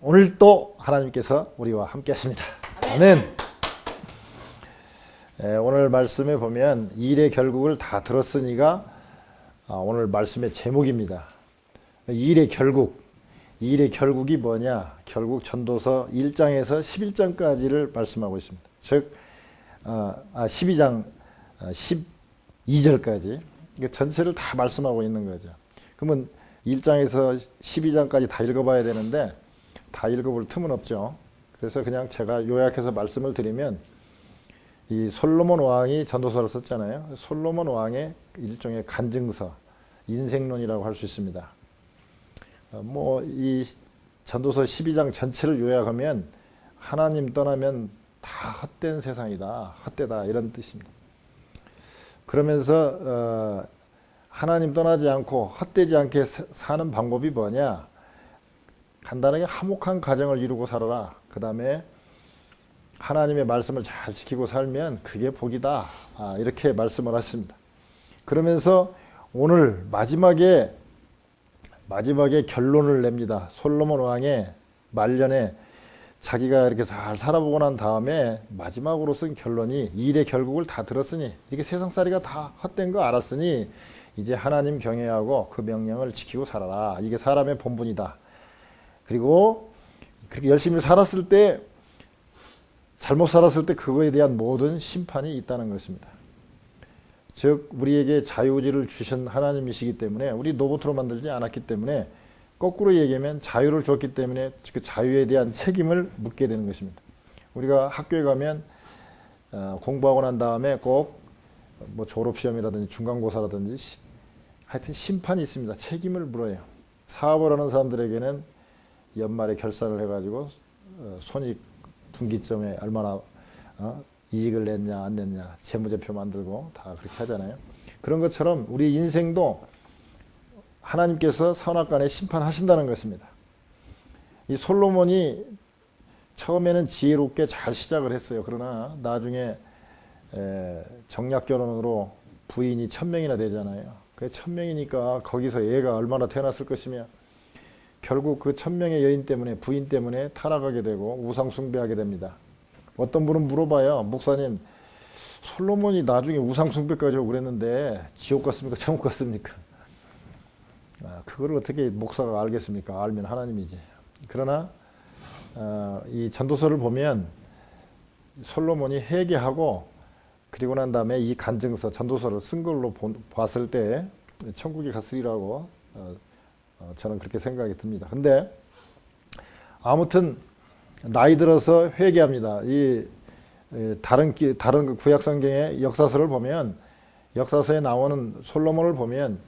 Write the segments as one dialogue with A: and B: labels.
A: 오늘 또 하나님께서 우리와 함께 하십니다. 아멘. 오늘 말씀에 보면 일의 결국을 다 들었으니가 오늘 말씀의 제목입니다. 일의 결국이 뭐냐? 결국 전도서 1장에서 11장까지를 말씀하고 있습니다. 즉 12장 12절까지 전체를 다 말씀하고 있는 거죠. 그러면 1장에서 12장까지 다 읽어봐야 되는데 다 읽어볼 틈은 없죠. 그래서 그냥 제가 요약해서 말씀을 드리면, 이 솔로몬 왕이 전도서를 썼잖아요. 솔로몬 왕의 일종의 간증서, 인생론이라고 할 수 있습니다. 이 전도서 12장 전체를 요약하면 하나님 떠나면 다 헛된 세상이다, 헛되다, 이런 뜻입니다. 그러면서 하나님 떠나지 않고 헛되지 않게 사는 방법이 뭐냐? 간단하게 화목한 가정을 이루고 살아라. 그 다음에 하나님의 말씀을 잘 지키고 살면 그게 복이다. 이렇게 말씀을 하십니다. 그러면서 오늘 마지막에 결론을 냅니다. 솔로몬 왕의 말년에 자기가 이렇게 잘 살아보고 난 다음에 마지막으로 쓴 결론이, 일의 결국을 다 들었으니, 이렇게 세상살이가 다 헛된 거 알았으니 이제 하나님 경외하고 그 명령을 지키고 살아라. 이게 사람의 본분이다. 그리고 그렇게 열심히 살았을 때, 잘못 살았을 때 그거에 대한 모든 심판이 있다는 것입니다. 즉 우리에게 자유의지를 주신 하나님이시기 때문에, 우리 로봇으로 만들지 않았기 때문에, 거꾸로 얘기하면 자유를 줬기 때문에 그 자유에 대한 책임을 묻게 되는 것입니다. 우리가 학교에 가면 공부하고 난 다음에 꼭 졸업시험이라든지 중간고사라든지 하여튼 심판이 있습니다. 책임을 물어요. 사업을 하는 사람들에게는 연말에 결산을 해가지고 손익분기점에 얼마나 이익을 냈냐 안 냈냐 재무제표 만들고 다 그렇게 하잖아요. 그런 것처럼 우리 인생도 하나님께서 선악간에 심판하신다는 것입니다. 이 솔로몬이 처음에는 지혜롭게 잘 시작을 했어요. 그러나 나중에 정략결혼으로 부인이 1000명이나 되잖아요. 그 1000명이니까 거기서 애가 얼마나 태어났을 것이며, 결국 그 1000명의 여인 때문에, 부인 때문에 타락하게 되고 우상 숭배하게 됩니다. 어떤 분은 물어봐요. 목사님, 솔로몬이 나중에 우상 숭배까지 하고 그랬는데 지옥 갔습니까? 천국 갔습니까? 그걸 어떻게 목사가 알겠습니까? 알면 하나님이지. 그러나 이 전도서를 보면 솔로몬이 회개하고 그리고 난 다음에 이 간증서, 전도서를 쓴 걸로 봤을 때 천국에 갔으리라고 저는 그렇게 생각이 듭니다. 근데 아무튼 나이 들어서 회개합니다. 다른 구약 성경의 역사서를 보면, 역사서에 나오는 솔로몬을 보면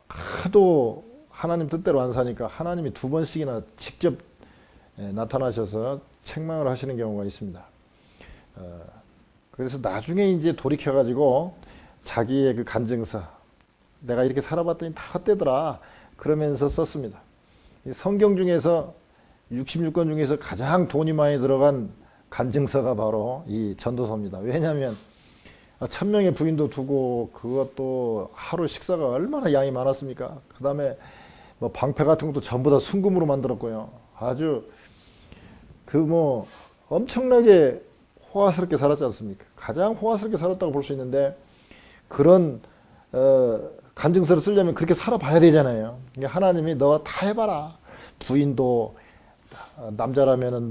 A: 하도 하나님 뜻대로 안 사니까 하나님이 2번씩이나 직접 나타나셔서 책망을 하시는 경우가 있습니다. 그래서 나중에 이제 돌이켜가지고 자기의 그 간증서, 내가 이렇게 살아봤더니 다 헛되더라, 그러면서 썼습니다. 성경 중에서 66권 중에서 가장 돈이 많이 들어간 간증서가 바로 이 전도서입니다. 왜냐하면 1000명의 부인도 두고 그것도 하루 식사가 얼마나 양이 많았습니까? 그 다음에 방패 같은 것도 전부 다 순금으로 만들었고요. 아주 엄청나게 호화스럽게 살았지 않습니까? 가장 호화스럽게 살았다고 볼 수 있는데, 그런 간증서를 쓰려면 그렇게 살아봐야 되잖아요. 하나님이 너 다 해봐라. 부인도 남자라면은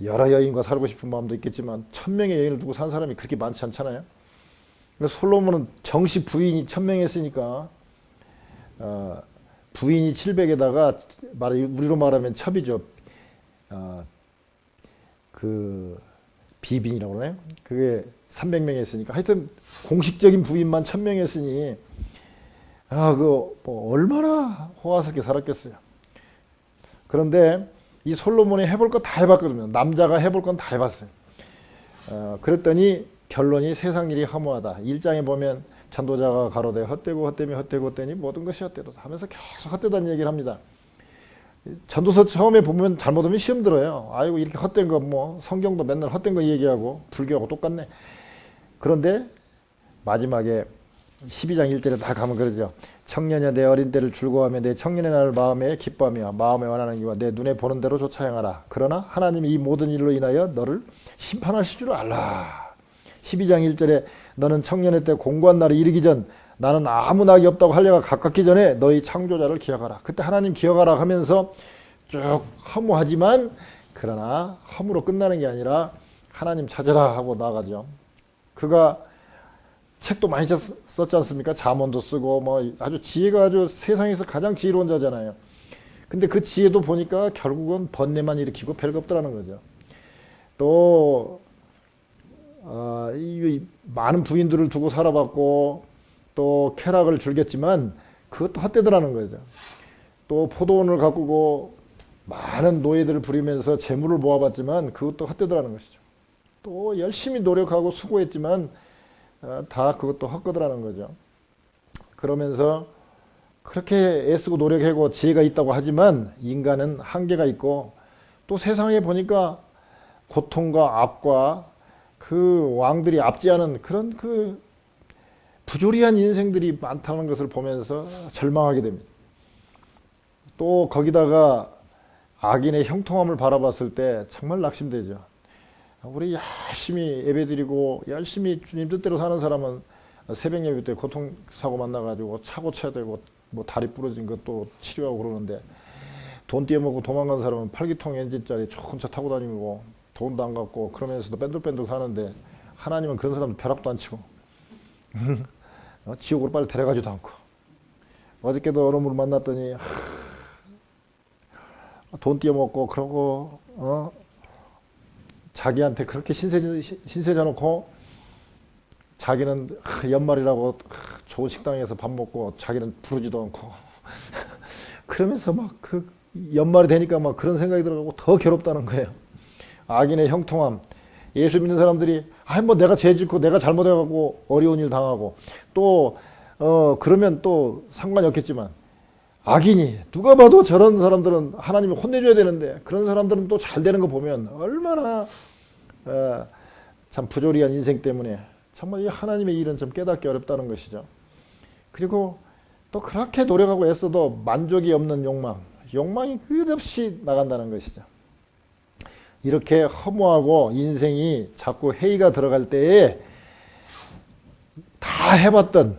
A: 여러 여인과 살고 싶은 마음도 있겠지만 1000명의 여인을 두고 산 사람이 그렇게 많지 않잖아요. 솔로몬은 정식 부인이 1000명이었으니까 부인이 700에다가 우리로 말하면 첩이죠. 비빈이라고 그러나요? 그게 300명이었으니까 하여튼 공식적인 부인만 1000명이었으니 얼마나 호화스럽게 살았겠어요. 그런데 이 솔로몬이 해볼 거 다 해봤거든요. 남자가 해볼 건 다 해봤어요. 그랬더니 결론이 세상 일이 허무하다. 1장에 보면 전도자가 가로되 헛되고 헛되니 모든 것이 헛되도다 하면서 계속 헛되다는 얘기를 합니다. 전도서 처음에 보면 잘못하면 시험 들어요. 아이고 이렇게 헛된 거 성경도 맨날 헛된 거 얘기하고 불교하고 똑같네. 그런데 마지막에 12장 1절에 다 가면 그러죠. 청년여 내 어린 때를 즐거워하며 내 청년의 날을 마음에 기뻐하며 마음에 원하는 기와 내 눈에 보는 대로 쫓아 행하라. 그러나 하나님이 이 모든 일로 인하여 너를 심판하실 줄 알라. 12장 1절에 너는 청년의 때 공고한 날이 이르기 전 나는 아무 낙이 없다고 할 때가 가깝기 전에 너희 창조자를 기억하라. 그때 하나님 기억하라 하면서 쭉 허무하지만 그러나 허무로 끝나는 게 아니라 하나님 찾으라 하고 나가죠. 그가 책도 많이 썼지 않습니까? 잠언도 쓰고 뭐 아주 지혜가 아주 세상에서 가장 지혜로운 자잖아요. 근데 그 지혜도 보니까 결국은 번뇌만 일으키고 별거 없더라는 거죠. 또 이 많은 부인들을 두고 살아봤고 또 쾌락을 즐겼지만 그것도 헛되더라는 거죠. 또 포도원을 가꾸고 많은 노예들을 부리면서 재물을 모아봤지만 그것도 헛되더라는 것이죠. 또 열심히 노력하고 수고했지만 다 그것도 헛거더라는 거죠. 그러면서 그렇게 애쓰고 노력하고 지혜가 있다고 하지만 인간은 한계가 있고 또 세상에 보니까 고통과 악과 그 왕들이 압제하는 그런 그 부조리한 인생들이 많다는 것을 보면서 절망하게 됩니다. 또 거기다가 악인의 형통함을 바라봤을 때 정말 낙심되죠. 우리 열심히 예배드리고 열심히 주님 뜻대로 사는 사람은 새벽 예배 때 교통사고 만나가지고 차고 쳐야 되고 뭐 다리 부러진 것도 치료하고 그러는데 돈 떼어먹고 도망간 사람은 8기통 엔진짜리 좋은 차 타고 다니고 돈도 안 갚고 그러면서도 뺀들뺀들 사는데 하나님은 그런 사람 벼락도 안 치고 지옥으로 빨리 데려가지도 않고 어저께도 어느 분을 만났더니 돈 떼어먹고 그러고 자기한테 그렇게 신세져 놓고 자기는 연말이라고 좋은 식당에서 밥 먹고 자기는 부르지도 않고 그러면서 막 그 연말이 되니까 막 그런 생각이 들어가고 더 괴롭다는 거예요. 악인의 형통함. 예수 믿는 사람들이 뭐 내가 죄 짓고 내가 잘못해갖고 어려운 일 당하고 또 그러면 또 상관이 없겠지만 악인이 누가 봐도 저런 사람들은 하나님이 혼내줘야 되는데 그런 사람들은 또 잘 되는 거 보면 얼마나 참 부조리한 인생 때문에 정말 이 하나님의 일은 좀 깨닫기 어렵다는 것이죠. 그리고 또 그렇게 노력하고 애써도 만족이 없는 욕망이 끝없이 나간다는 것이죠. 이렇게 허무하고 인생이 자꾸 해이가 들어갈 때에 다 해봤던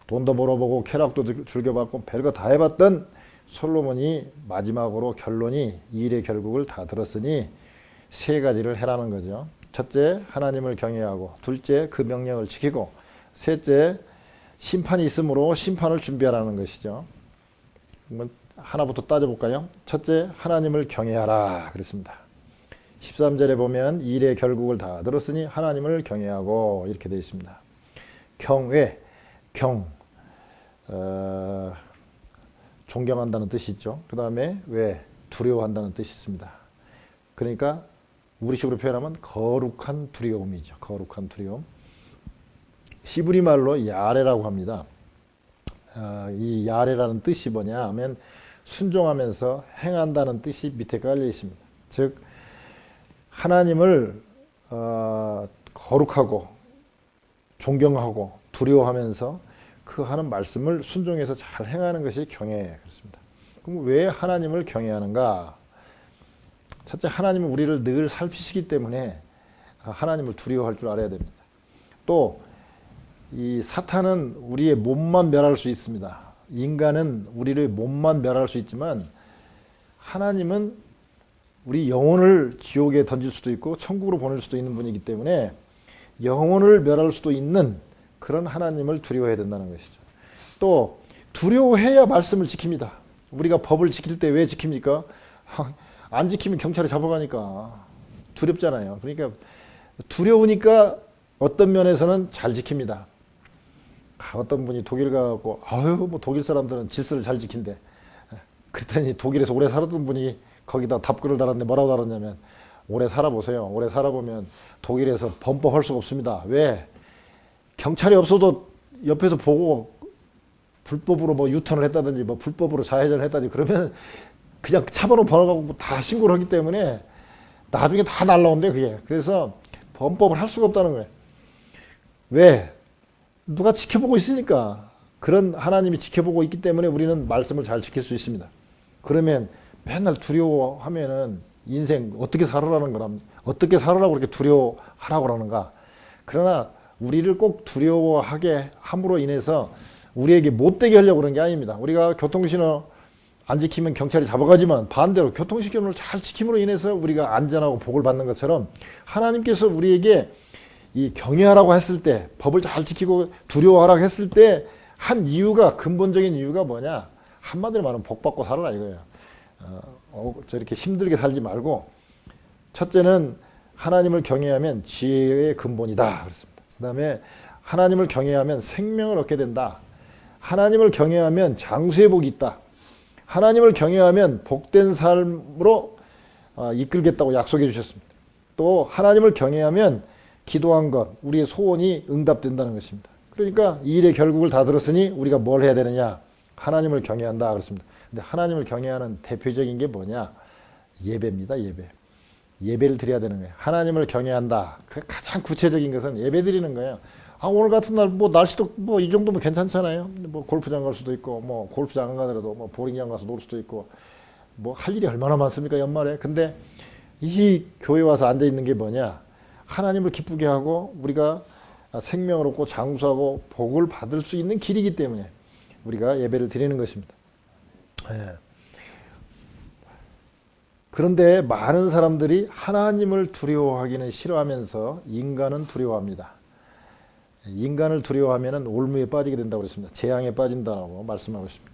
A: 돈도 벌어보고 쾌락도 즐겨봤고 별거 다 해봤던 솔로몬이 마지막으로 결론이 일의 결국을 다 들었으니 세 가지를 해라는 거죠. 첫째, 하나님을 경외하고, 둘째, 그 명령을 지키고, 셋째, 심판이 있으므로 심판을 준비하라는 것이죠. 하나부터 따져볼까요? 첫째, 하나님을 경외하라 그랬습니다. 13절에 보면 일의 결국을 다 들었으니 하나님을 경외하고 이렇게 되어 있습니다. 경외, 존경한다는 뜻이 있죠. 그 다음에 왜? 두려워한다는 뜻이 있습니다. 그러니까 우리식으로 표현하면 거룩한 두려움이죠. 거룩한 두려움. 히브리 말로 야레라고 합니다. 이 야레라는 뜻이 뭐냐 하면 순종하면서 행한다는 뜻이 밑에 깔려 있습니다. 즉 하나님을 거룩하고 존경하고 두려워하면서 그 하는 말씀을 순종해서 잘 행하는 것이 경외 그렇습니다. 그럼 왜 하나님을 경외하는가? 첫째, 하나님은 우리를 늘 살피시기 때문에 하나님을 두려워할 줄 알아야 됩니다. 또 이 사탄은 우리의 몸만 멸할 수 있습니다. 인간은 우리를 몸만 멸할 수 있지만 하나님은 우리 영혼을 지옥에 던질 수도 있고 천국으로 보낼 수도 있는 분이기 때문에 영혼을 멸할 수도 있는 그런 하나님을 두려워해야 된다는 것이죠. 또 두려워해야 말씀을 지킵니다. 우리가 법을 지킬 때 왜 지킵니까? 안 지키면 경찰에 잡아가니까 두렵잖아요. 그러니까 두려우니까 어떤 면에서는 잘 지킵니다. 어떤 분이 독일 가고 뭐 독일 사람들은 질서를 잘 지킨대. 그랬더니 독일에서 오래 살았던 분이 거기다 답글을 달았는데 뭐라고 달았냐면 오래 살아보세요. 오래 살아보면 독일에서 범법할 수가 없습니다. 왜? 경찰이 없어도 옆에서 보고 불법으로 뭐 유턴을 했다든지 뭐 불법으로 좌회전을 했다든지 그러면 그냥 차번호 번호가고 다 신고를 하기 때문에 나중에 다 날라온대 그게. 그래서 범법을 할 수가 없다는 거예요. 왜? 누가 지켜보고 있으니까. 그런 하나님이 지켜보고 있기 때문에 우리는 말씀을 잘 지킬 수 있습니다. 그러면 맨날 두려워하면은 인생 어떻게 살아라는 거라, 어떻게 살아라고 그렇게 두려워하라고 그러는가. 그러나 우리를 꼭 두려워하게 함으로 인해서 우리에게 못되게 하려고 그런 게 아닙니다. 우리가 교통신호 안 지키면 경찰이 잡아가지만 반대로 교통신호를 잘 지킴으로 인해서 우리가 안전하고 복을 받는 것처럼 하나님께서 우리에게 이 경외하라고 했을 때, 법을 잘 지키고 두려워하라고 했을 때 한 이유가, 근본적인 이유가 뭐냐? 한마디로 말하면 복 받고 살아라 이거예요. 저렇게 힘들게 살지 말고, 첫째는 하나님을 경외하면 지혜의 근본이다 그렇습니다. 그 다음에 하나님을 경외하면 생명을 얻게 된다. 하나님을 경외하면 장수의 복이 있다. 하나님을 경외하면 복된 삶으로 이끌겠다고 약속해 주셨습니다. 또 하나님을 경외하면 기도한 것, 우리의 소원이 응답된다는 것입니다. 그러니까 이 일의 결국을 다 들었으니 우리가 뭘 해야 되느냐? 하나님을 경외한다 그렇습니다. 근데 하나님을 경외하는 대표적인 게 뭐냐? 예배입니다. 예배. 예배를 드려야 되는 거예요. 하나님을 경외한다. 그 가장 구체적인 것은 예배 드리는 거예요. 오늘 같은 날 뭐 날씨도 뭐 이 정도면 괜찮잖아요. 뭐 골프장 갈 수도 있고, 뭐 골프장 안 가더라도 뭐 보링장 가서 놀 수도 있고, 뭐 할 일이 얼마나 많습니까 연말에. 근데 이 교회 와서 앉아 있는 게 뭐냐? 하나님을 기쁘게 하고 우리가 생명을 얻고 장수하고 복을 받을 수 있는 길이기 때문에 우리가 예배를 드리는 것입니다. 예. 그런데 많은 사람들이 하나님을 두려워하기는 싫어하면서 인간은 두려워합니다. 인간을 두려워하면 올무에 빠지게 된다고 그랬습니다. 재앙에 빠진다고 말씀하고 있습니다.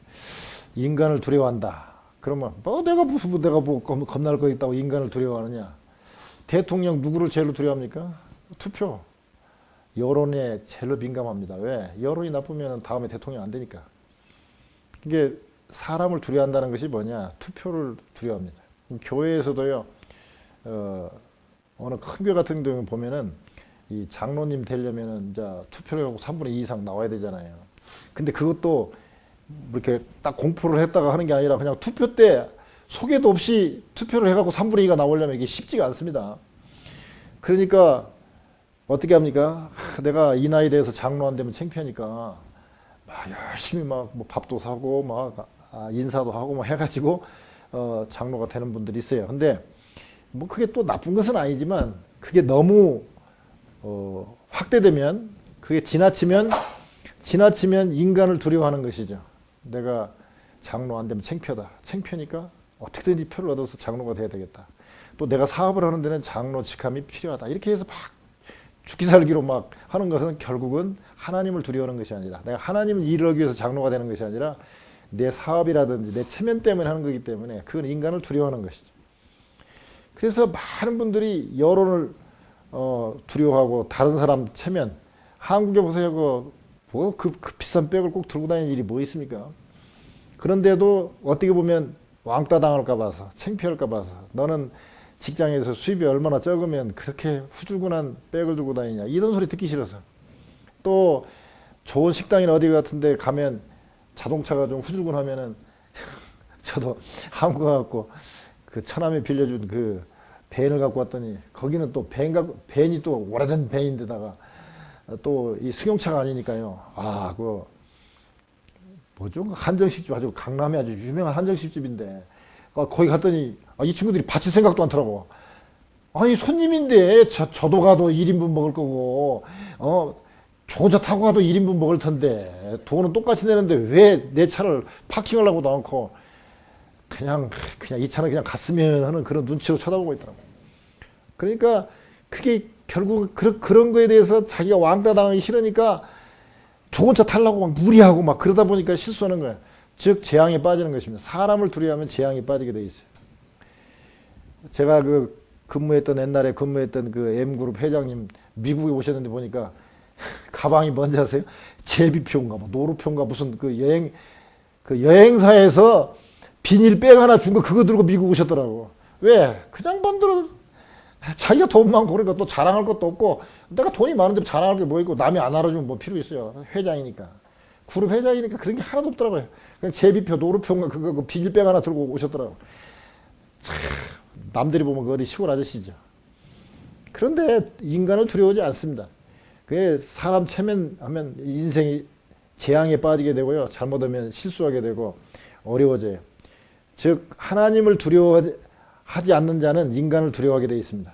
A: 인간을 두려워한다. 그러면 내가 겁날 거 있다고 인간을 두려워하느냐? 대통령 누구를 제일로 두려워합니까? 투표. 여론에 제일로 민감합니다. 왜? 여론이 나쁘면 다음에 대통령 안 되니까. 이게 사람을 두려워한다는 것이 뭐냐? 투표를 두려워합니다. 교회에서도요, 어느 큰 교회 같은 경우 보면은 이 장로님 되려면은 이제 투표를 하고 3분의 2 이상 나와야 되잖아요. 근데 그것도 이렇게 딱 공포를 했다가 하는 게 아니라 그냥 투표 때 소개도 없이 투표를 해갖고 3분의 2가 나오려면 이게 쉽지가 않습니다. 그러니까 어떻게 합니까? 내가 이 나이 돼서 장로 안 되면 창피하니까 막 열심히 막 뭐 밥도 사고 막 인사도 하고 뭐 해가지고 장로가 되는 분들이 있어요. 근데 뭐 그게 또 나쁜 것은 아니지만 그게 너무 확대되면, 그게 지나치면 인간을 두려워하는 것이죠. 내가 장로 안 되면 창피하다. 창피하니까 어떻게든지 표를 얻어서 장로가 돼야 되겠다. 또 내가 사업을 하는 데는 장로 직함이 필요하다. 이렇게 해서 막 죽기 살기로 막 하는 것은 결국은 하나님을 두려워하는 것이 아니라, 내가 하나님을 이루기 위해서 장로가 되는 것이 아니라 내 사업이라든지 내 체면 때문에 하는 거기 때문에 그건 인간을 두려워하는 것이죠. 그래서 많은 분들이 여론을 두려워하고 다른 사람 체면, 한국에 보세요. 그 비싼 백을 꼭 들고 다니는 일이 뭐 있습니까? 그런데도 어떻게 보면 왕따 당할까 봐서, 창피할까 봐서, 너는 직장에서 수입이 얼마나 적으면 그렇게 후줄근한 백을 들고 다니냐, 이런 소리 듣기 싫어서. 또 좋은 식당이나 어디 같은 데 가면 자동차가 좀 후줄근하면은 저도 한국 가갖고 그 처남에 빌려준 그 밴을 갖고 왔더니 거기는 또 밴이 또 오래된 밴인데다가 또 이 승용차가 아니니까요. 그 뭐죠? 한정식집, 아주 강남에 아주 유명한 한정식집인데 거기 갔더니 이 친구들이 바칠 생각도 않더라고. 아니 손님인데 저도 가도 1인분 먹을 거고 좋은 차 타고 가도 1인분 먹을 텐데 돈은 똑같이 내는데 왜 내 차를 파킹하려고도 않고 그냥 이 차는 그냥 갔으면 하는 그런 눈치로 쳐다보고 있더라고. 그러니까 그게 결국 그런 거에 대해서 자기가 왕따 당하기 싫으니까 좋은 차 타려고 막 무리하고 막 그러다 보니까 실수하는 거야. 즉 재앙에 빠지는 것입니다. 사람을 두려워하면 재앙에 빠지게 돼 있어요. 제가 옛날에 근무했던 그 M그룹 회장님 미국에 오셨는데 보니까 가방이 뭔지 아세요? 제비표인가 뭐 노루표인가 무슨 그 여행사에서 비닐백 하나 준 거 그거 들고 미국 오셨더라고. 왜? 그냥 번들은 자기가 돈 많고 그러니까 또 자랑할 것도 없고, 내가 돈이 많은데 자랑할 게 뭐 있고, 남이 안 알아주면 뭐 필요 있어요. 회장이니까. 그룹 회장이니까 그런 게 하나도 없더라고요. 그냥 제비표, 노루표인가 그거 그 비닐백 하나 들고 오셨더라고. 참, 남들이 보면 그 어디 시골 아저씨죠. 그런데 인간을 두려워하지 않습니다. 그게 사람 체면하면 인생이 재앙에 빠지게 되고요. 잘못하면 실수하게 되고 어려워져요. 즉 하나님을 두려워하지 않는 자는 인간을 두려워하게 되어 있습니다.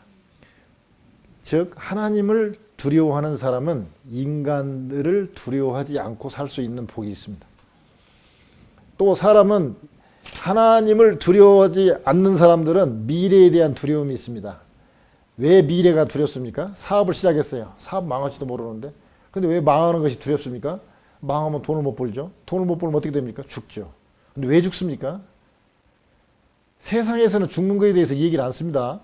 A: 즉 하나님을 두려워하는 사람은 인간들을 두려워하지 않고 살 수 있는 복이 있습니다. 또 사람은 하나님을 두려워하지 않는 사람들은 미래에 대한 두려움이 있습니다. 왜 미래가 두렵습니까? 사업을 시작했어요. 사업 망할지도 모르는데. 근데 왜 망하는 것이 두렵습니까? 망하면 돈을 못 벌죠. 돈을 못 벌면 어떻게 됩니까? 죽죠. 근데 왜 죽습니까? 세상에서는 죽는 것에 대해서 얘기를 안 씁니다.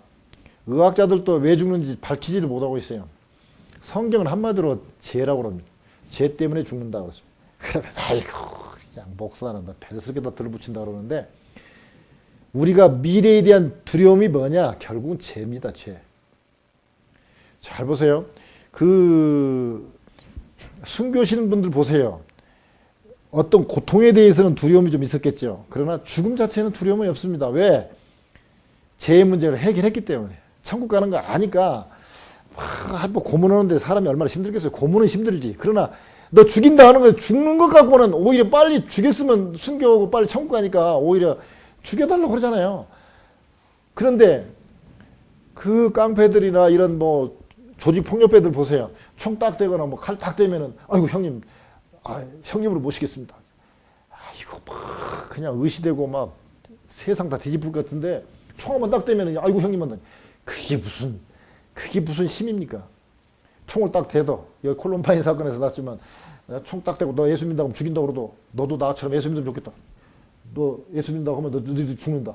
A: 의학자들도 왜 죽는지 밝히지도 못하고 있어요. 성경은 한마디로 죄라고 합니다. 죄 때문에 죽는다 그랬습니다. 그러면 아이고 그냥 목사는 배스럽게 다 들어붙인다 그러는데 우리가 미래에 대한 두려움이 뭐냐? 결국은 죄입니다. 죄. 잘 보세요. 순교하시는 분들 보세요. 어떤 고통에 대해서는 두려움이 좀 있었겠죠. 그러나 죽음 자체는 두려움이 없습니다. 왜? 죄의 문제를 해결했기 때문에. 천국 가는 거 아니까 뭐 고문하는데 사람이 얼마나 힘들겠어요. 고문은 힘들지. 그러나 너 죽인다 하는 거 죽는 것 갖고는 오히려 빨리 죽였으면 순교하고 빨리 천국 가니까 오히려 죽여달라고 그러잖아요. 그런데 그 깡패들이나 이런 뭐 조직폭력배들 보세요. 총 딱 대거나 뭐 칼 딱 대면은 아이고 형님, 형님으로 모시겠습니다. 이거 막 그냥 의시되고 막 세상 다 뒤집을 것 같은데 총 한번 딱 대면은 아이고 형님은 그게 무슨 힘입니까? 총을 딱 대도 여기 콜럼바인 사건에서 났지만 총 딱 대고 너 예수 믿는다고 하면 죽인다고 그러도 너도 나처럼 예수 믿으면 좋겠다. 너 예수 믿는다고 하면 너도 죽는다.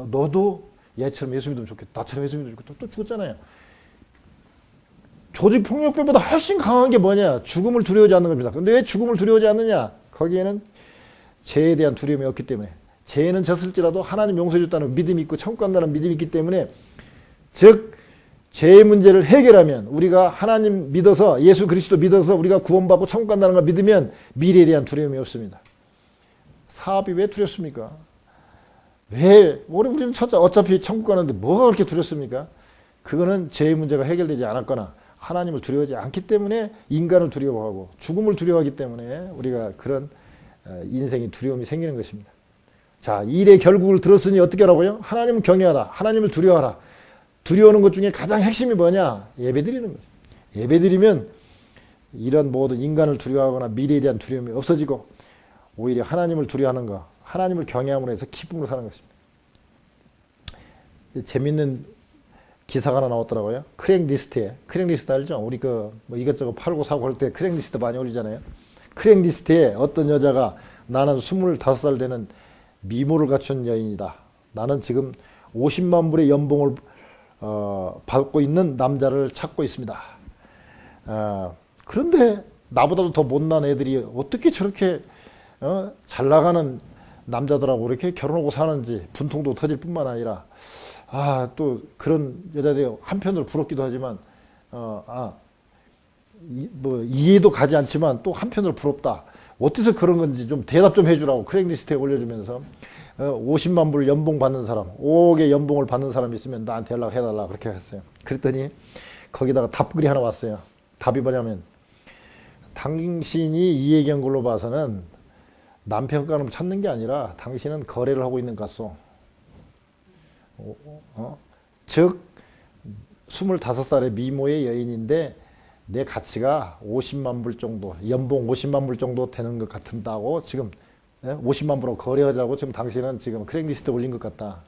A: 너도 얘처럼 예수 믿으면 좋겠다. 나처럼 예수 믿으면 좋겠다. 또 죽었잖아요. 조직폭력배보다 훨씬 강한 게 뭐냐? 죽음을 두려워하지 않는 겁니다. 근데 왜 죽음을 두려워하지 않느냐? 거기에는 죄에 대한 두려움이 없기 때문에. 죄는 졌을지라도 하나님 용서해 줬다는 믿음이 있고 천국 간다는 믿음이 있기 때문에 즉 죄의 문제를 해결하면 우리가 하나님 믿어서 예수 그리스도 믿어서 우리가 구원받고 천국 간다는 걸 믿으면 미래에 대한 두려움이 없습니다. 사업이 왜 두렵습니까? 왜? 우리는 어차피 천국 가는데 뭐가 그렇게 두렵습니까? 그거는 죄의 문제가 해결되지 않았거나 하나님을 두려워하지 않기 때문에 인간을 두려워하고 죽음을 두려워하기 때문에 우리가 그런 인생의 두려움이 생기는 것입니다. 자, 일의 결국을 들었으니 어떻게 하라고요? 하나님을 경외하라. 하나님을 두려워하라. 두려워하는 것 중에 가장 핵심이 뭐냐? 예배드리는 거죠. 예배드리면 이런 모든 인간을 두려워하거나 미래에 대한 두려움이 없어지고 오히려 하나님을 두려워하는 거, 하나님을 경외함으로 해서 기쁨으로 사는 것입니다. 재밌는 기사가 하나 나왔더라고요. 크랙리스트에. 크랙리스트 알죠? 우리 뭐 이것저것 팔고 사고 할 때 크랙리스트 많이 올리잖아요. 크랙리스트에 어떤 여자가 나는 25살 되는 미모를 갖춘 여인이다. 나는 지금 50만 불의 연봉을 받고 있는 남자를 찾고 있습니다. 그런데 나보다도 더 못난 애들이 어떻게 저렇게 잘 나가는 남자들하고 이렇게 결혼하고 사는지 분통도 터질 뿐만 아니라 또 그런 여자들이 한편으로 부럽기도 하지만 뭐 이해도 가지 않지만 또 한편으로 부럽다. 어디서 그런 건지 좀 대답 좀 해주라고 크랙리스트에 올려주면서 50만 불 연봉 받는 사람, 5억의 연봉을 받는 사람이 있으면 나한테 연락해달라 그렇게 했어요. 그랬더니 거기다가 답글이 하나 왔어요. 답이 뭐냐면 당신이 이 얘기한 걸로 봐서는 남편감을 찾는 게 아니라 당신은 거래를 하고 있는 것 같소. 즉 25살의 미모의 여인인데 내 가치가 50만 불 정도, 연봉 50만 불 정도 되는 것 같은다고 지금 50만 불로 거래하자고 지금 당신은 지금 크랙리스트에 올린 것 같다.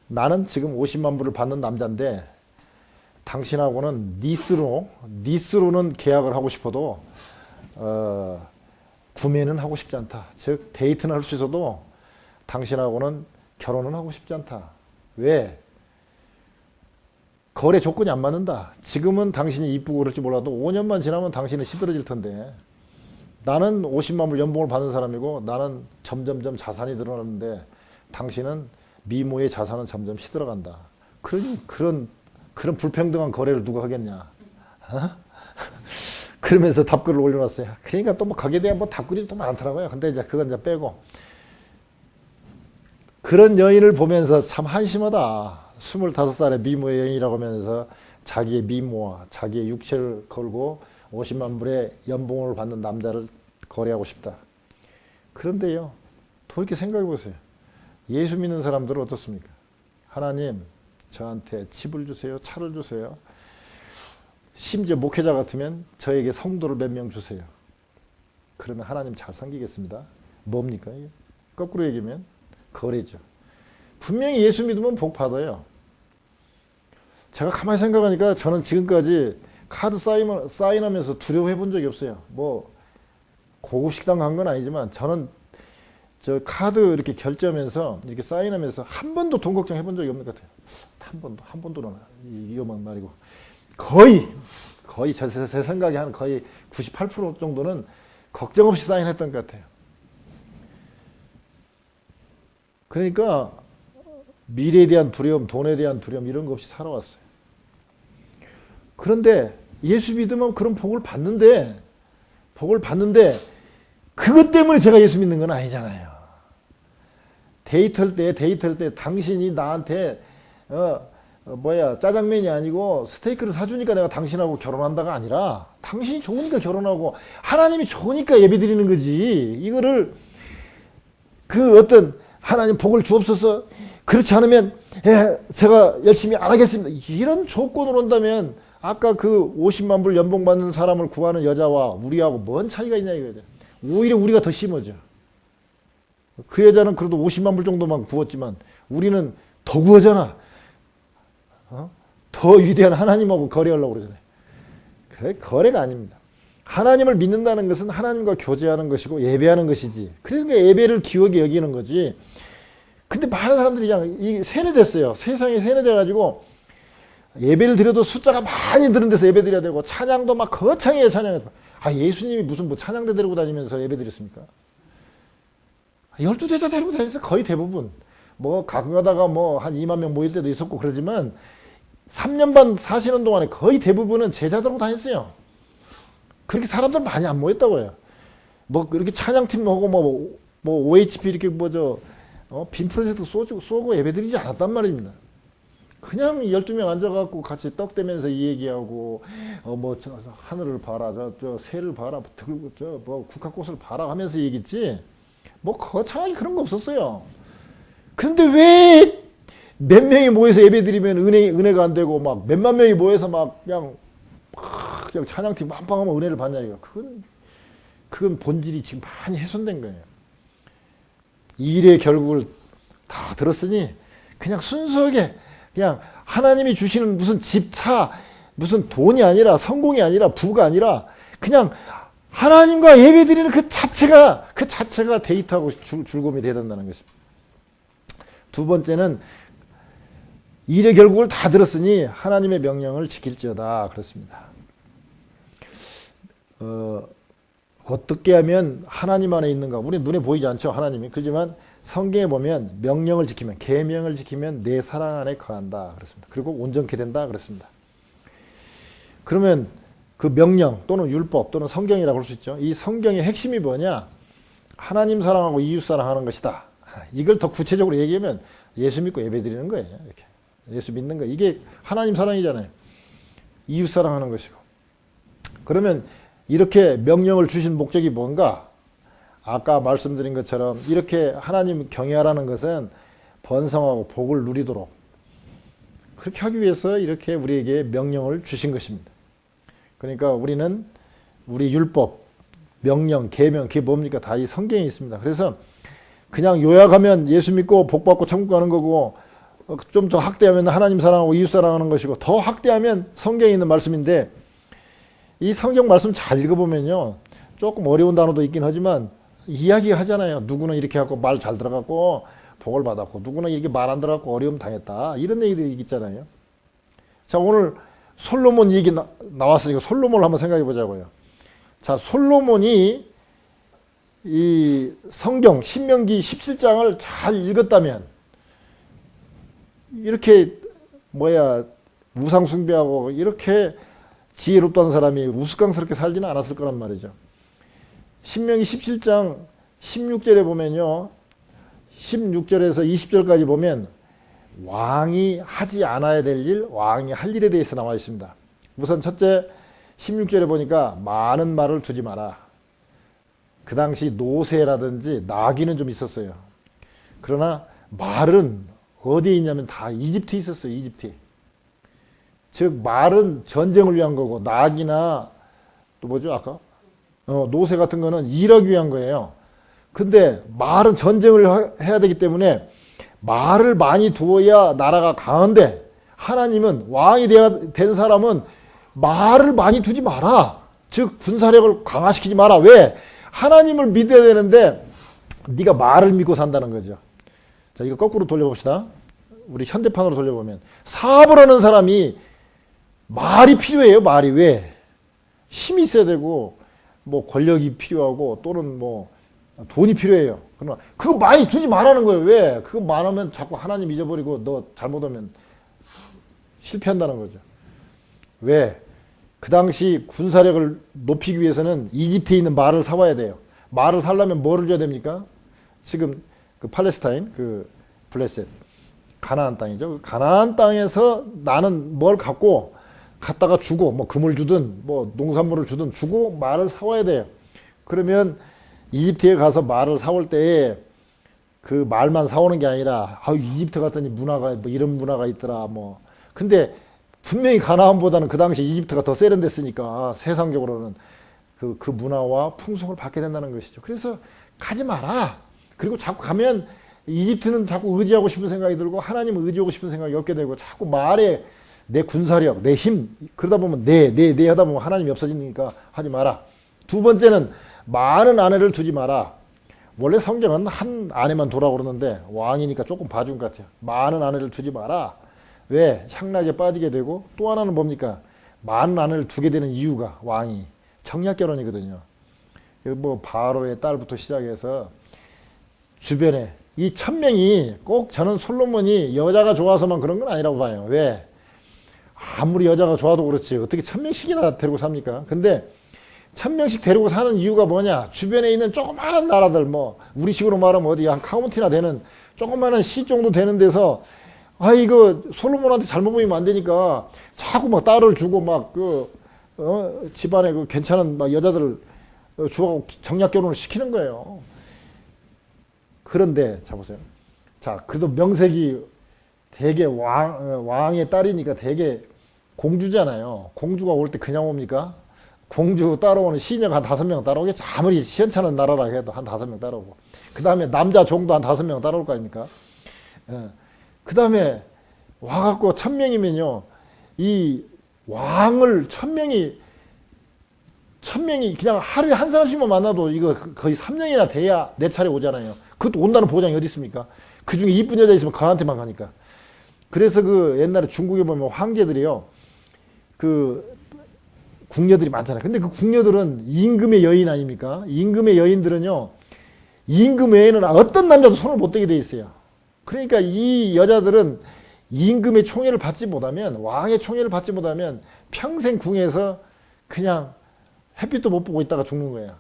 A: 나는 지금 50만 불을 받는 남자인데 당신하고는 니스로는 계약을 하고 싶어도 구매는 하고 싶지 않다. 즉 데이트는 할 수 있어도 당신하고는 결혼은 하고 싶지 않다. 왜? 거래 조건이 안 맞는다. 지금은 당신이 이쁘고 그럴지 몰라도 5년만 지나면 당신은 시들어질 텐데 나는 50만 불 연봉을 받는 사람이고 나는 점점점 자산이 늘어나는데 당신은 미모의 자산은 점점 시들어간다. 그런 불평등한 거래를 누가 하겠냐. 그러면서 답글을 올려놨어요. 그러니까 또 뭐 거기에 대한 뭐 답글이 또 많더라고요. 근데 이제 그건 이제 빼고 그런 여인을 보면서 참 한심하다. 25살의 미모의 여인이라고 하면서 자기의 미모와 자기의 육체를 걸고 50만 불의 연봉을 받는 남자를 거래하고 싶다. 그런데요, 돌이켜 생각해 보세요. 예수 믿는 사람들은 어떻습니까? 하나님, 저한테 집을 주세요, 차를 주세요. 심지어 목회자 같으면 저에게 성도를 몇 명 주세요. 그러면 하나님 잘 섬기겠습니다. 뭡니까? 거꾸로 얘기하면 거래죠. 분명히 예수 믿으면 복 받아요. 제가 가만히 생각하니까 저는 지금까지 카드 사인하면서 두려워해 본 적이 없어요. 뭐 고급 식당 간 건 아니지만 저는 저 카드 이렇게 결제하면서 이렇게 사인하면서 한 번도 돈 걱정 해본 적이 없는 것 같아요. 한 번도는 위험한 말이고 거의 제 생각에 한 거의 98% 정도는 걱정 없이 사인했던 것 같아요. 그러니까 미래에 대한 두려움, 돈에 대한 두려움 이런 거 없이 살아왔어요. 그런데 예수 믿으면 그런 복을 받는데 그것 때문에 제가 예수 믿는 건 아니잖아요. 데이트할 때 당신이 나한테 짜장면이 아니고 스테이크를 사주니까 내가 당신하고 결혼한다가 아니라 당신이 좋으니까 결혼하고 하나님이 좋으니까 예배드리는 거지. 이거를 그 어떤 하나님 복을 주옵소서, 그렇지 않으면 제가 열심히 안 하겠습니다, 이런 조건으로 온다면 아까 그 50만 불 연봉 받는 사람을 구하는 여자와 우리하고 뭔 차이가 있냐 이거죠. 오히려 우리가 더 심하죠. 그 여자는 그래도 50만 불 정도만 구웠지만 우리는 더 구하잖아. 더 위대한 하나님하고 거래하려고 그러잖아요. 그게 거래가 아닙니다. 하나님을 믿는다는 것은 하나님과 교제하는 것이고 예배하는 것이지. 그러니까 예배를 귀하게 여기는 거지. 근데 많은 사람들이 그냥 세뇌됐어요. 세상에 세뇌돼가지고 예배를 드려도 숫자가 많이 드는 데서 예배 드려야 되고 찬양도 막 거창하게 찬양해서 예수님이 무슨 뭐 찬양대 데리고 다니면서 예배 드렸습니까? 12대자 데리고 다녔어요. 거의 대부분. 뭐 가끔 가다가 뭐 한 2만 명 모일 때도 있었고 그러지만 3년 반 사시는 동안에 거의 대부분은 제자 들고 다녔어요. 그렇게 사람들 많이 안 모였다고요. 뭐 이렇게 찬양팀하고 뭐 OHP 이렇게 빔 프로젝트 쏘고 예배드리지 않았단 말입니다. 그냥 12명 앉아갖고 같이 떡대면서 이 얘기하고 하늘을 봐라, 저 새를 봐라, 국화꽃을 봐라 하면서 얘기했지 뭐 거창하게 그런 거 없었어요. 그런데 왜 몇 명이 모여서 예배드리면 은혜가 안 되고 막 몇만 명이 모여서 막 그냥 찬양팀 빵빵하면 은혜를 받냐 이거. 그건 본질이 지금 많이 훼손된 거예요. 일의 결국을 다 들었으니 그냥 순수하게 그냥 하나님이 주시는 무슨 집, 차, 무슨 돈이 아니라 성공이 아니라 부가 아니라 그냥 하나님과 예배드리는 그 자체가 데이트하고 즐거움이 돼야 된다는 것입니다. 두 번째는 일의 결국을 다 들었으니 하나님의 명령을 지킬지어다 그렇습니다. 어떻게 하면 하나님 안에 있는가? 우리 눈에 보이지 않죠, 하나님이. 그렇지만 성경에 보면 명령을 지키면, 계명을 지키면 내 사랑 안에 거한다 그렇습니다. 그리고 온전케 된다 그렇습니다. 그러면 그 명령 또는 율법 또는 성경이라고 할 수 있죠. 이 성경의 핵심이 뭐냐? 하나님 사랑하고 이웃 사랑하는 것이다. 이걸 더 구체적으로 얘기하면 예수 믿고 예배드리는 거예요. 이렇게 예수 믿는 거, 이게 하나님 사랑이잖아요. 이웃 사랑하는 것이고. 그러면 이렇게 명령을 주신 목적이 뭔가? 아까 말씀드린 것처럼 이렇게 하나님 경외하라는 것은 번성하고 복을 누리도록 그렇게 하기 위해서 이렇게 우리에게 명령을 주신 것입니다. 그러니까 우리는 우리 율법, 명령, 계명, 그게 뭡니까? 다 이 성경에 있습니다. 그래서 그냥 요약하면 예수 믿고 복 받고 천국 가는 거고, 좀 더 확대하면 하나님 사랑하고 이웃 사랑하는 것이고, 더 확대하면 성경에 있는 말씀인데, 이 성경 말씀 잘 읽어보면요, 조금 어려운 단어도 있긴 하지만 이야기 하잖아요. 누구는 이렇게 하고 말 잘 들어갔고 복을 받았고, 누구는 이렇게 말 안 들어갔고 어려움 당했다, 이런 얘기들이 있잖아요. 자, 오늘 솔로몬 얘기 나왔으니까 솔로몬을 한번 생각해 보자고요. 자, 솔로몬이 이 성경 신명기 17장을 잘 읽었다면 이렇게 우상 숭배하고 이렇게 지혜롭다는 사람이 우스꽝스럽게 살지는 않았을 거란 말이죠. 신명기 17장 16절에 보면요, 16절에서 20절까지 보면 왕이 하지 않아야 될 일, 왕이 할 일에 대해서 나와 있습니다. 우선 첫째, 16절에 보니까 많은 말을 두지 마라. 그 당시 노새라든지 나귀는 좀 있었어요. 그러나 말은 어디에 있냐면 다 이집트에 있었어요. 이집트에. 즉 말은 전쟁을 위한 거고 나귀나 또 뭐죠 아까? 노새 같은 거는 일하기 위한 거예요. 근데 말은 전쟁을 해야 되기 때문에 말을 많이 두어야 나라가 강한데 하나님은 왕이 된 사람은 말을 많이 두지 마라. 즉 군사력을 강화시키지 마라. 왜? 하나님을 믿어야 되는데 네가 말을 믿고 산다는 거죠. 자, 이거 거꾸로 돌려봅시다. 우리 현대판으로 돌려보면 사업을 하는 사람이 말이 필요해요. 말이. 왜? 힘이 있어야 되고 뭐 권력이 필요하고 또는 뭐 돈이 필요해요. 그러나 그거 많이 주지 말라는 거예요. 왜? 그거 많으면 자꾸 하나님 잊어버리고 너 잘못하면 실패한다는 거죠. 왜? 그 당시 군사력을 높이기 위해서는 이집트에 있는 말을 사와야 돼요. 말을 사려면 뭐를 줘야 됩니까? 지금 그 팔레스타인, 그 블레셋, 가나안 땅이죠. 가나안 땅에서 나는 뭘 갖고 갖다가 주고 뭐 금을 주든 뭐 농산물을 주든 주고 말을 사와야 돼요. 그러면 이집트에 가서 말을 사올 때에 그 말만 사오는 게 아니라 이집트 갔더니 문화가 뭐 이런 문화가 있더라 뭐. 근데 분명히 가나안보다는 그 당시 이집트가 더 세련됐으니까 세상적으로는 그 문화와 풍속을 받게 된다는 것이죠. 그래서 가지 마라. 그리고 자꾸 가면 이집트는 자꾸 의지하고 싶은 생각이 들고 하나님을 의지하고 싶은 생각이 없게 되고 자꾸 말에 내 군사력, 내 힘 그러다 보면 내 하다 보면 하나님이 없어지니까 하지 마라. 두 번째는 많은 아내를 두지 마라. 원래 성경은 한 아내만 두라고 그러는데 왕이니까 조금 봐준 것 같아요. 많은 아내를 두지 마라. 왜? 향락에 빠지게 되고 또 하나는 뭡니까? 많은 아내를 두게 되는 이유가 왕이 청약결혼이거든요. 뭐 바로의 딸부터 시작해서 주변에 이 1000명이 꼭 저는 솔로몬이 여자가 좋아서만 그런 건 아니라고 봐요. 왜? 아무리 여자가 좋아도 그렇지 어떻게 1000명씩이나 데리고 삽니까? 근데 1000명씩 데리고 사는 이유가 뭐냐? 주변에 있는 조그마한 나라들 뭐 우리식으로 말하면 어디 한 카운티나 되는 조그마한 시 정도 되는 데서 이거 솔로몬한테 잘못 보이면 안 되니까 자꾸 막 딸을 주고 막 집안에 그 괜찮은 막 여자들을 주고 정략 결혼을 시키는 거예요. 그런데 자 보세요. 자 그래도 명색이 되게 왕의 딸이니까 되게 공주잖아요. 공주가 올 때 그냥 옵니까? 공주 따라오는 시녀가 한 5명 따라오겠죠. 아무리 시원찮은 나라라 해도 한 5명 따라오고. 그 다음에 남자 종도 한 5명 따라올 거 아닙니까? 그 다음에 와갖고 1000명이면요. 이 왕을 1000명이 그냥 하루에 한 사람씩만 만나도 이거 거의 3년이나 돼야 내 차례 오잖아요. 그것도 온다는 보장이 어디 있습니까? 그 중에 이쁜 여자 있으면 그한테만 가니까. 그래서 그 옛날에 중국에 보면 황제들이요. 그 궁녀들이 많잖아요. 근데 그 궁녀들은 임금의 여인 아닙니까? 임금의 여인들은요. 임금 외에는 어떤 남자도 손을 못 대게 돼 있어요. 그러니까 이 여자들은 임금의 총애를 받지 못하면 왕의 총애를 받지 못하면 평생 궁에서 그냥 햇빛도 못 보고 있다가 죽는 거예요.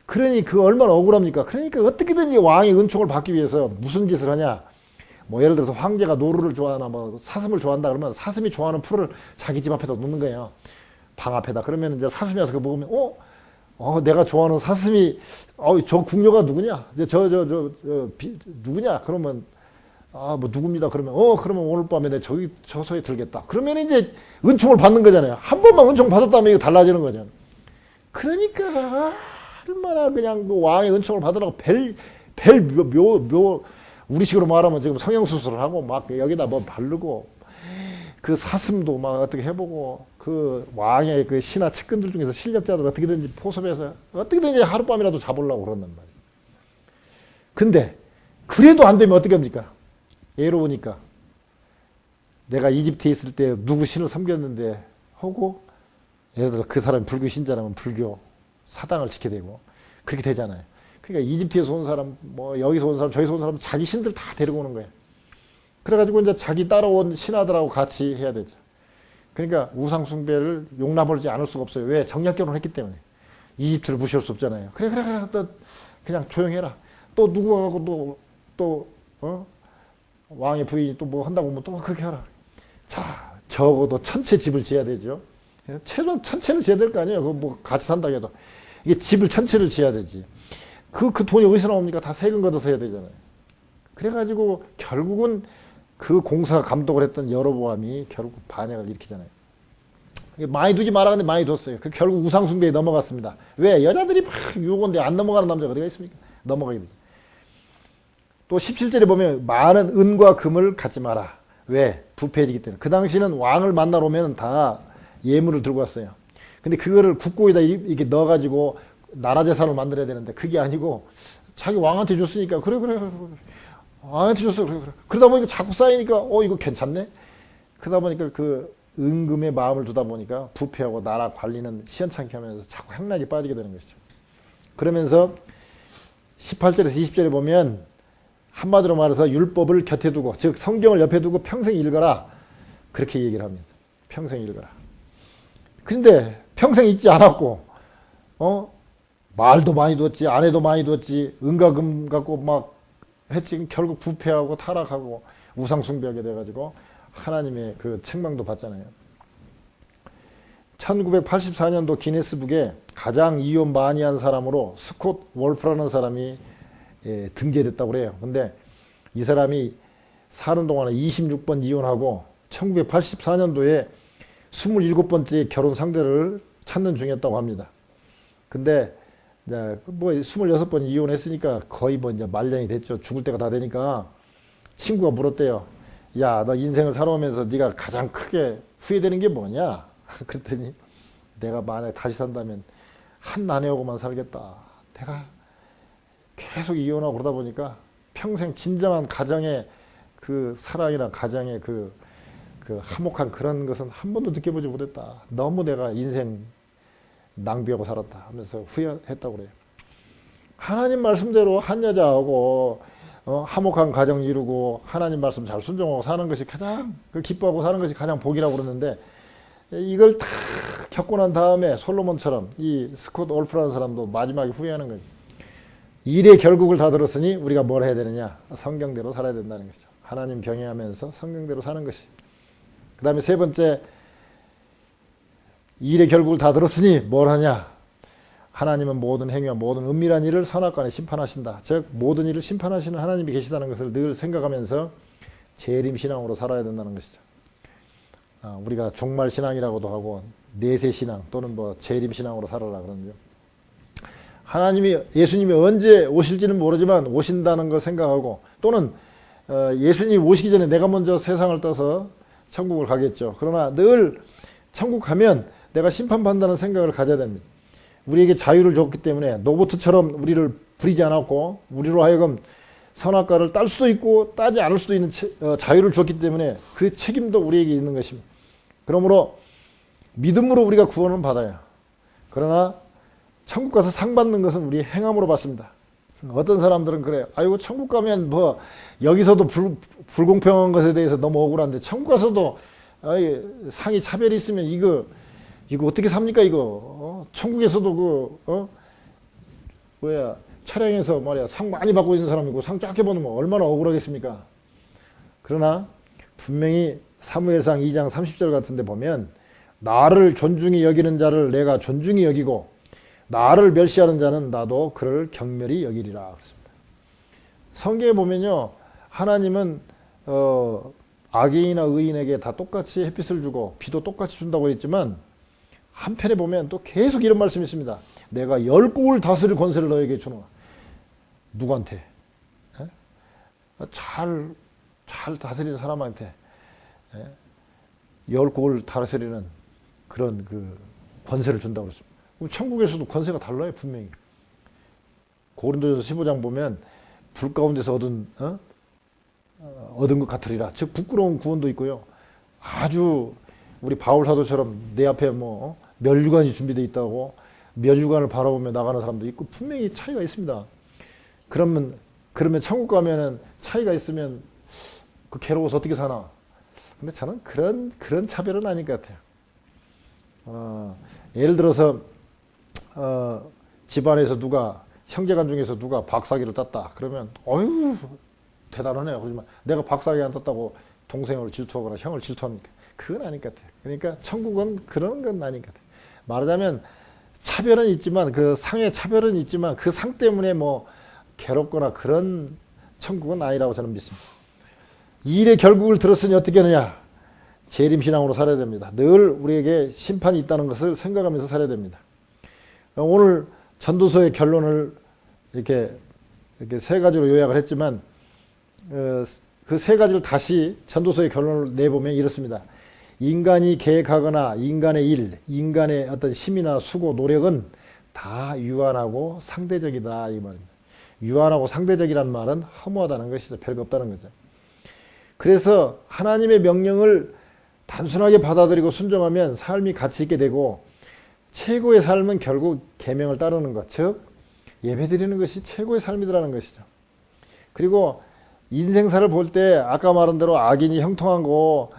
A: 그러니 그 얼마나 억울합니까? 그러니까 어떻게든지 왕의 은총을 받기 위해서 무슨 짓을 하냐? 뭐 예를 들어서 황제가 노루를 좋아하나 뭐 사슴을 좋아한다 그러면 사슴이 좋아하는 풀을 자기 집 앞에다 놓는 거예요. 방 앞에다. 그러면 이제 사슴이 와서 그거 먹으면 내가 좋아하는 사슴이 저 궁녀가 누구냐? 누구냐? 그러면 뭐 누굽니다. 그러면 그러면 오늘 밤에 내 저소에 들겠다. 그러면 이제 은총을 받는 거잖아요. 한 번만 은총 받았다면 이거 달라지는 거잖아요. 그러니까 얼마나 그냥 그 왕의 은총을 받으라고 우리식으로 말하면 지금 성형수술을 하고 막 여기다 뭐 바르고 그 사슴도 막 어떻게 해보고 그 왕의 그 신하 측근들 중에서 실력자들 어떻게든지 포섭해서 어떻게든지 하룻밤이라도 잡으려고 그런단 말이에요. 근데 그래도 안 되면 어떻게 합니까? 예로우니까 내가 이집트에 있을 때 누구 신을 섬겼는데 하고 예를 들어 그 사람이 불교 신자라면 불교 사당을 지켜야 되고 그렇게 되잖아요. 그러니까 이집트에서 온 사람 뭐 여기서 온 사람 저기서 온 사람 자기 신들 다 데리고 오는 거예요. 그래가지고 이제 자기 따라온 신하들하고 같이 해야 되죠. 그러니까 우상 숭배를 용납하지 않을 수가 없어요. 왜? 정략 결혼했기 때문에. 이집트를 무시할 수 없잖아요. 그래 또 그냥 조용해라. 또 누구 하고 또 왕의 부인이 또 뭐 한다고 하면 또 그렇게 하라. 자 적어도 천채 집을 지어야 되죠. 최소한 1000채는 지어야 될 거 아니에요. 그 뭐 같이 산다고 해도. 이게 집을 1000채를 지어야 되지. 그 돈이 어디서 나옵니까? 다 세금 걷어서 해야 되잖아요. 그래가지고 결국은 그 공사 감독을 했던 여로보암이 결국 반역을 일으키잖아요. 많이 두지 말아. 근데 많이 뒀어요. 그 결국 우상숭배에 넘어갔습니다. 왜? 여자들이 막 유혹인데 안 넘어가는 남자가 어디가 있습니까? 넘어가게 되죠. 또 17절에 보면 많은 은과 금을 갖지 마라. 왜? 부패해지기 때문에. 그 당시는 왕을 만나러 오면 다 예물을 들고 왔어요. 근데 그거를 국고에다 이렇게 넣어가지고 나라 재산을 만들어야 되는데 그게 아니고 자기 왕한테 줬으니까 그래 왕한테 줬어 그래 그러다 보니까 자꾸 쌓이니까 이거 괜찮네. 그러다 보니까 그 은금에 마음을 두다 보니까 부패하고 나라 관리는 시원찮게 하면서 자꾸 행락에 빠지게 되는 것이죠. 그러면서 18절에서 20절에 보면 한마디로 말해서 율법을 곁에 두고 즉 성경을 옆에 두고 평생 읽어라. 그렇게 얘기를 합니다. 평생 읽어라. 근데 평생 읽지 않았고 말도 많이 뒀지 아내도 많이 뒀지 은과 금 갖고 막 했지. 결국 부패하고 타락하고 우상숭배하게 돼가지고 하나님의 그 책망도 받잖아요. 1984년도 기네스북에 가장 이혼 많이 한 사람으로 스콧 월프라는 사람이 등재됐다고 그래요. 근데 이 사람이 사는 동안에 26번 이혼하고 1984년도에 27번째 결혼 상대를 찾는 중이었다고 합니다. 근데 이제 뭐 26번 이혼했으니까 거의 뭐 이제 말년이 됐죠. 죽을 때가 다 되니까 친구가 물었대요. 야, 너 인생을 살아오면서 네가 가장 크게 후회되는 게 뭐냐? 그랬더니 내가 만약 다시 산다면 한 아내하고만 살겠다. 내가 계속 이혼하고 그러다 보니까 평생 진정한 가정의 그 사랑이나 가정의 그 화목한 그런 것은 한 번도 느껴보지 못했다. 너무 내가 인생 낭비하고 살았다 하면서 후회했다고 그래요. 하나님 말씀대로 한 여자하고 화목한 가정 이루고 하나님 말씀 잘 순종하고 사는 것이 가장 기뻐하고 사는 것이 가장 복이라고 그러는데 이걸 다 겪고 난 다음에 솔로몬처럼 이 스콧 올프라는 사람도 마지막에 후회하는 거죠. 일의 결국을 다 들었으니 우리가 뭘 해야 되느냐? 성경대로 살아야 된다는 거죠. 하나님 경외하면서 성경대로 사는 것이. 그 다음에 세 번째, 일의 결국을 다 들었으니 뭘 하냐? 하나님은 모든 행위와 모든 은밀한 일을 선악간에 심판하신다. 즉 모든 일을 심판하시는 하나님이 계시다는 것을 늘 생각하면서 재림신앙으로 살아야 된다는 것이죠. 우리가 종말신앙이라고도 하고 내세신앙 또는 뭐 재림신앙으로 살아라 그러는데요. 예수님이 언제 오실지는 모르지만 오신다는 걸 생각하고 또는 예수님이 오시기 전에 내가 먼저 세상을 떠서 천국을 가겠죠. 그러나 늘 천국 가면 내가 심판받는다는 생각을 가져야 됩니다. 우리에게 자유를 줬기 때문에 노보트처럼 우리를 부리지 않았고 우리로 하여금 선악과를 딸 수도 있고 따지 않을 수도 있는 자유를 줬기 때문에 그 책임도 우리에게 있는 것입니다. 그러므로 믿음으로 우리가 구원을 받아요. 그러나 천국 가서 상 받는 것은 우리의 행함으로 받습니다. 어떤 사람들은 그래요. 아이고 천국 가면 뭐 여기서도 불공평한 것에 대해서 너무 억울한데 천국 가서도 상이 차별이 있으면 이거 어떻게 삽니까 이거? 천국에서도 차량에서 말이야 상 많이 받고 있는 사람이고 상 작게 받으면 얼마나 억울하겠습니까? 그러나 분명히 사무엘상 2장 30절 같은 데 보면 나를 존중히 여기는 자를 내가 존중히 여기고 나를 멸시하는 자는 나도 그를 경멸히 여기리라 그랬습니다. 성경에 보면요 하나님은 악인이나 의인에게 다 똑같이 햇빛을 주고 비도 똑같이 준다고 했지만 한편에 보면 또 계속 이런 말씀이 있습니다. 내가 열국을 다스릴 권세를 너에게 주노라. 누구한테? 잘 다스리는 사람한테 열국을 다스리는 그런 그 권세를 준다고 그랬습니다. 그럼 천국에서도 권세가 달라요 분명히. 고린도전서 15장 보면 불 가운데서 얻은 것 같으리라. 즉 부끄러운 구원도 있고요. 아주 우리 바울 사도처럼 내 앞에 멸류관이 준비되어 있다고 멸류관을 바라보며 나가는 사람도 있고 분명히 차이가 있습니다. 그러면 천국 가면은 차이가 있으면 그 괴로워서 어떻게 사나? 근데 저는 그런 차별은 아닐 것 같아요. 예를 들어서 집안에서 형제간 중에서 누가 박사기를 땄다. 그러면 어휴 대단하네요. 그러지만 내가 박사기 안 땄다고 동생을 질투하거나 형을 질투합니까? 그건 아닌 것 같아요. 그러니까 천국은 그런 건 아닌 것 같아요. 말하자면 차별은 있지만 그 상의 차별은 있지만 그 상 때문에 뭐 괴롭거나 그런 천국은 아니라고 저는 믿습니다. 이 일의 결국을 들었으니 어떻게 하느냐? 재림신앙으로 살아야 됩니다. 늘 우리에게 심판이 있다는 것을 생각하면서 살아야 됩니다. 오늘 전도서의 결론을 이렇게 세 가지로 요약을 했지만 그 세 가지를 다시 전도서의 결론을 내보면 이렇습니다. 인간이 계획하거나 인간의 일, 인간의 어떤 힘이나 수고, 노력은 다 유한하고 상대적이다 이 말입니다. 유한하고 상대적이란 말은 허무하다는 것이죠. 별거 없다는 거죠. 그래서 하나님의 명령을 단순하게 받아들이고 순종하면 삶이 가치 있게 되고 최고의 삶은 결국 계명을 따르는 것, 즉 예배드리는 것이 최고의 삶이라는 것이죠. 그리고 인생사를 볼 때 아까 말한 대로 악인이 형통한 거,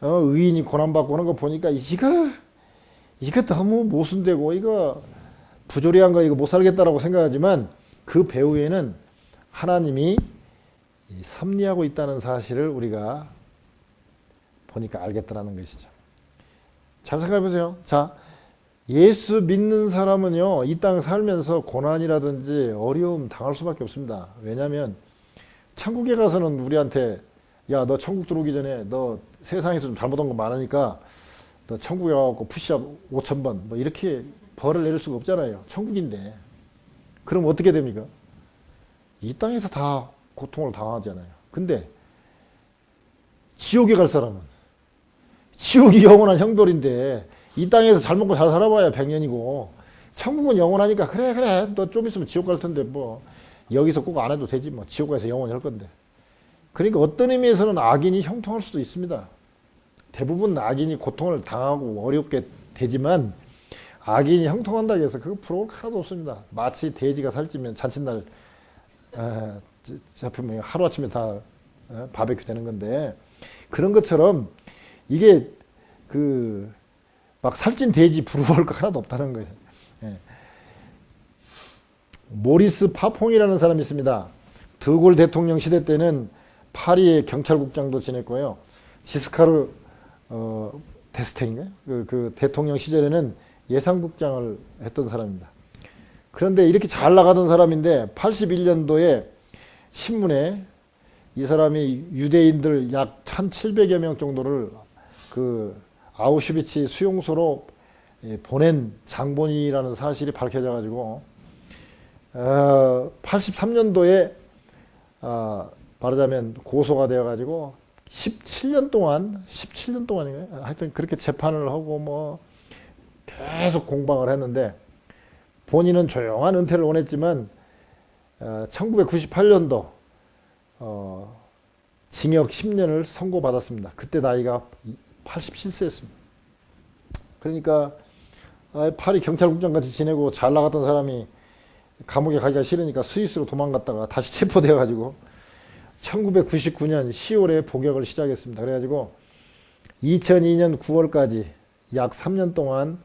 A: 의인이 고난받고 하는 거 보니까 이거 너무 모순되고 이거 부조리한 거 이거 못 살겠다라고 생각하지만 그 배후에는 하나님이 섭리하고 있다는 사실을 우리가 보니까 알겠다라는 것이죠. 잘 생각해 보세요. 자, 예수 믿는 사람은요, 이 땅 살면서 고난이라든지 어려움 당할 수밖에 없습니다. 왜냐하면 천국에 가서는 우리한테 야, 너 천국 들어오기 전에 너 세상에서 좀 잘못한 거 많으니까 너 천국에 가갖고 푸시업 5,000번 뭐 이렇게 벌을 내릴 수가 없잖아요. 천국인데. 그럼 어떻게 됩니까? 이 땅에서 다 고통을 당하잖아요. 근데 지옥에 갈 사람은 지옥이 영원한 형벌인데 이 땅에서 잘 먹고 잘 살아봐야 100년이고 천국은 영원하니까 그래 너 좀 있으면 지옥 갈 텐데 뭐 여기서 꼭 안 해도 되지 뭐 지옥 가서 영원히 할 건데. 그러니까 어떤 의미에서는 악인이 형통할 수도 있습니다. 대부분 악인이 고통을 당하고 어렵게 되지만 악인이 형통한다고 해서 그거 부러울 거 하나도 없습니다. 마치 돼지가 살찌면 잔칫날 잡히면 하루아침에 다 바베큐 되는 건데 그런 것처럼 이게 막 살찐 돼지 부러울 거 하나도 없다는 거예요. 예. 모리스 파퐁이라는 사람이 있습니다. 드골 대통령 시대 때는 파리의 경찰국장도 지냈고요. 지스카르 데스테인가요? 그 대통령 시절에는 예산국장을 했던 사람입니다. 그런데 이렇게 잘 나가던 사람인데 81년도에 신문에 이 사람이 유대인들 약 1,700여 명 정도를 그 아우슈비츠 수용소로 보낸 장본이라는 사실이 밝혀져 가지고 83년도에 말하자면 고소가 되어 가지고 17년 동안인가요? 하여튼 그렇게 재판을 하고 뭐 계속 공방을 했는데 본인은 조용한 은퇴를 원했지만 1998년도 징역 10년을 선고받았습니다. 그때 나이가 87세였습니다. 그러니까 파리 경찰국장 같이 지내고 잘 나갔던 사람이 감옥에 가기가 싫으니까 스위스로 도망갔다가 다시 체포되어 가지고 1999년 10월에 복역을 시작했습니다. 그래가지고 2002년 9월까지 약 3년 동안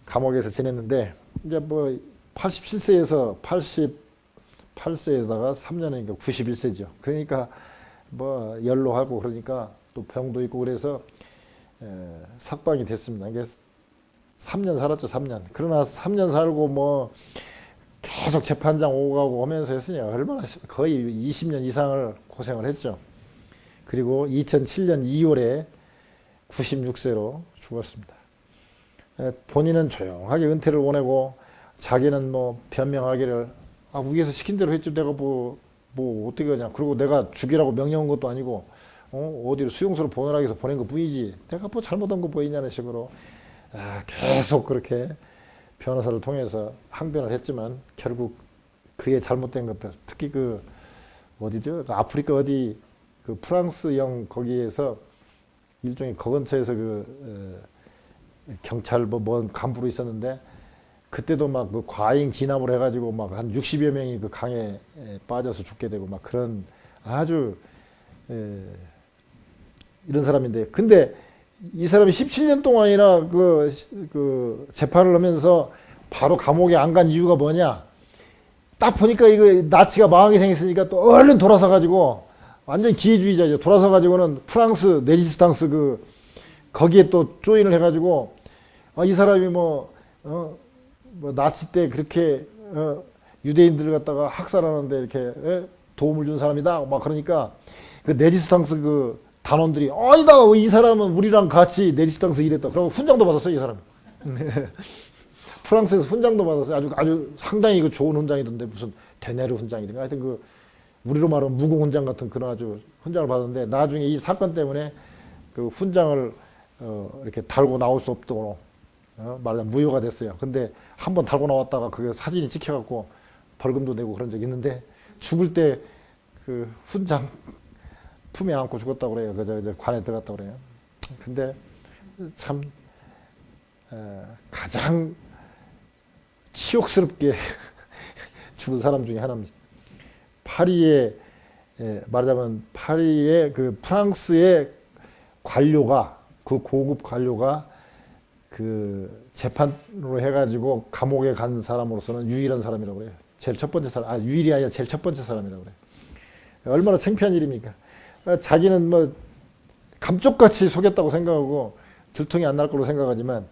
A: 감옥에서 지냈는데 이제 뭐 87세에서 88세에다가 3년이니까 91세죠. 그러니까 뭐 연로하고 그러니까 또 병도 있고 그래서 석방이 됐습니다. 이게 3년 살았죠, 3년. 그러나 3년 살고 뭐 계속 재판장 오고 가고 하면서 했으니 얼마나 거의 20년 이상을 고생을 했죠. 그리고 2007년 2월에 96세로 죽었습니다. 본인은 조용하게 은퇴를 원하고 자기는 뭐 변명하기를 위에서 시킨 대로 했죠. 내가 뭐 어떻게 하냐. 그리고 내가 죽이라고 명령한 것도 아니고 어디로 수용소로 보내라 해서 보낸 것 뿐이지. 내가 뭐 잘못한 거 보이냐는 식으로 계속 그렇게 변호사를 통해서 항변을 했지만 결국 그의 잘못된 것들, 특히 어디죠? 아프리카 어디 프랑스형 거기에서 일종의 그 근처에서 경찰 뭔 간부로 있었는데 그때도 막 과잉 진압을 해가지고 막 한 60여 명이 그 강에 빠져서 죽게 되고 막 그런 아주 이런 사람인데 근데 이 사람이 17년 동안이나 재판을 하면서 바로 감옥에 안 간 이유가 뭐냐? 딱 보니까 이거 나치가 망하게 생겼으니까 또 얼른 돌아서 가지고 완전 기회주의자죠. 돌아서 가지고는 프랑스 레지스탕스 거기에 또 조인을 해가지고 이 사람이 뭐 나치 때 그렇게 유대인들을 갖다가 학살하는데 이렇게 도움을 준 사람이다. 막 그러니까 그 레지스탕스 단원들이 아니다. 이 사람은 우리랑 같이 레지스탕스 일했다. 그리고 훈장도 받았어요, 이 사람. 프랑스에서 훈장도 받았어요. 아주 상당히 좋은 훈장이던데 무슨 데네르 훈장이든가 하여튼 우리로 말하면 무공 훈장 같은 그런 아주 훈장을 받았는데 나중에 이 사건 때문에 그 훈장을 이렇게 달고 나올 수 없도록 말하자면 무효가 됐어요. 근데 한번 달고 나왔다가 그게 사진이 찍혀갖고 벌금도 내고 그런 적이 있는데 죽을 때 그 훈장 품에 안고 죽었다고 그래요. 저 관에 들어갔다고 그래요. 근데 참 가장 치욕스럽게 죽은 사람 중에 하나입니다. 파리에 말하자면 파리의 그 프랑스의 관료가 그 고급 관료가 그 재판으로 해가지고 감옥에 간 사람으로서는 유일한 사람이라고 그래요. 제일 첫 번째 사람, 유일이 아니라 제일 첫 번째 사람이라고 그래요. 얼마나 창피한 일입니까? 자기는 뭐 감쪽같이 속였다고 생각하고 들통이 안 날 걸로 생각하지만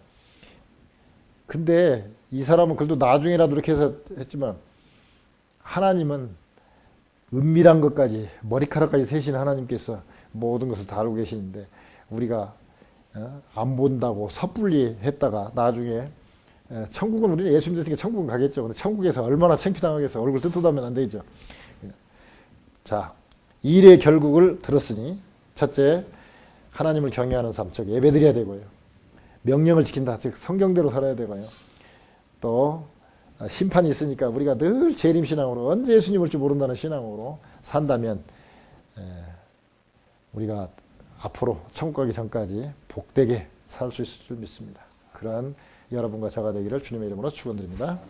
A: 근데 이 사람은 그래도 나중에라도 이렇게 해서 했지만 하나님은 은밀한 것까지 머리카락까지 세신 하나님께서 모든 것을 다 알고 계시는데 우리가 안 본다고 섣불리 했다가 나중에 천국은 우리는 예수 믿으니까 천국은 가겠죠. 근데 천국에서 얼마나 창피당하겠어. 얼굴 뜯어다면 안 되죠. 자, 일의 결국을 들었으니 첫째, 하나님을 경외하는 삶, 즉 예배드려야 되고요. 명령을 지킨다, 즉 성경대로 살아야 되고요. 또 심판이 있으니까 우리가 늘 재림신앙으로 언제 예수님 올지 모른다는 신앙으로 산다면 우리가 앞으로 천국 가기 전까지 복되게 살 수 있을 줄 믿습니다. 그러한 여러분과 저가 되기를 주님의 이름으로 축원드립니다.